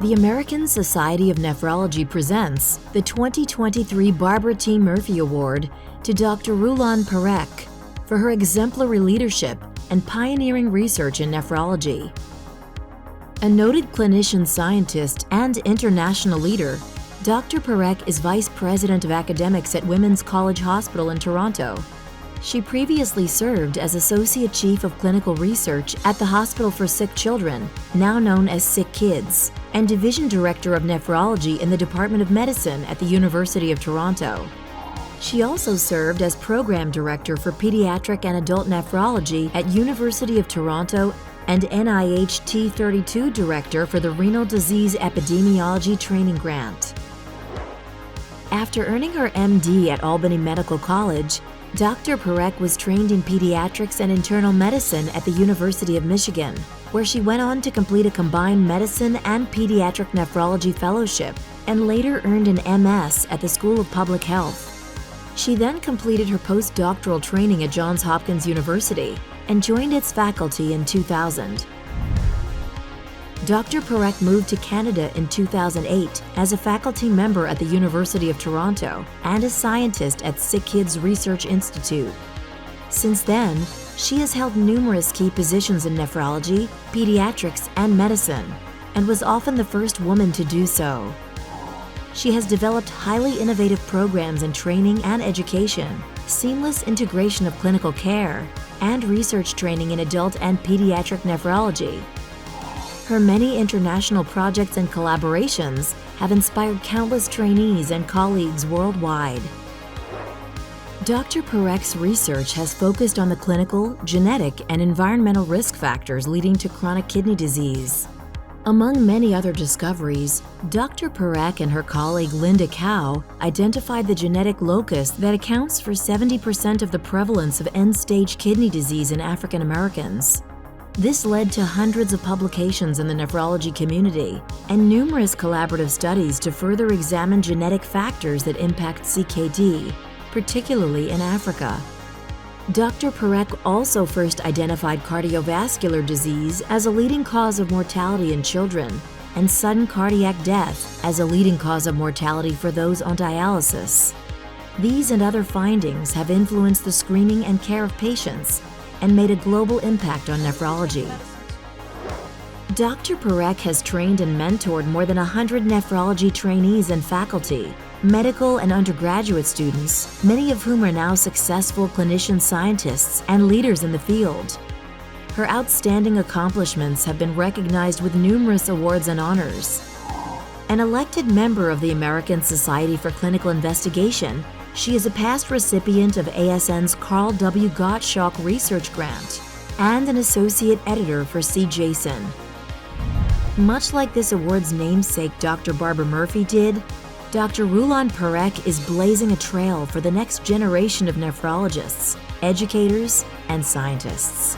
The American Society of Nephrology presents the 2023 Barbara T. Murphy Award to Dr. Parekh for her exemplary leadership and pioneering research in nephrology. A noted clinician scientist and international leader, Dr. Parekh is Vice President of Academics at Women's College Hospital in Toronto. She previously served as Associate Chief of Clinical Research at the Hospital for Sick Children, now known as Sick Kids, and Division Director of Nephrology in the Department of Medicine at the University of Toronto. She also served as Program Director for Pediatric and Adult Nephrology at University of Toronto and NIH T32 Director for the Renal Disease Epidemiology Training Grant. After earning her MD at Albany Medical College, Dr. Parekh was trained in pediatrics and internal medicine at the University of Michigan, where she went on to complete a combined medicine and pediatric nephrology fellowship and later earned an MS at the School of Public Health. She then completed her postdoctoral training at Johns Hopkins University and joined its faculty in 2000. Dr. Parekh moved to Canada in 2008 as a faculty member at the University of Toronto and a scientist at Sick Kids Research Institute. Since then, she has held numerous key positions in nephrology, pediatrics, and medicine, and was often the first woman to do so. She has developed highly innovative programs in training and education, seamless integration of clinical care, and research training in adult and pediatric nephrology. Her many international projects and collaborations have inspired countless trainees and colleagues worldwide. Dr. Parekh's research has focused on the clinical, genetic, and environmental risk factors leading to chronic kidney disease. Among many other discoveries, Dr. Parekh and her colleague Linda Cow identified the genetic locus that accounts for 70% of the prevalence of end-stage kidney disease in African Americans. This led to hundreds of publications in the nephrology community and numerous collaborative studies to further examine genetic factors that impact CKD, particularly in Africa. Dr. Parekh also first identified cardiovascular disease as a leading cause of mortality in children and sudden cardiac death as a leading cause of mortality for those on dialysis. These and other findings have influenced the screening and care of patients and made a global impact on nephrology. Dr. Parekh has trained and mentored more than 100 nephrology trainees and faculty, medical and undergraduate students, many of whom are now successful clinician scientists and leaders in the field. Her outstanding accomplishments have been recognized with numerous awards and honors. An elected member of the American Society for Clinical Investigation, she is a past recipient of ASN's Carl W. Gottschalk Research Grant and an associate editor for CJASN. Much like this award's namesake Dr. Barbara Murphy did, Dr. Parekh is blazing a trail for the next generation of nephrologists, educators, and scientists.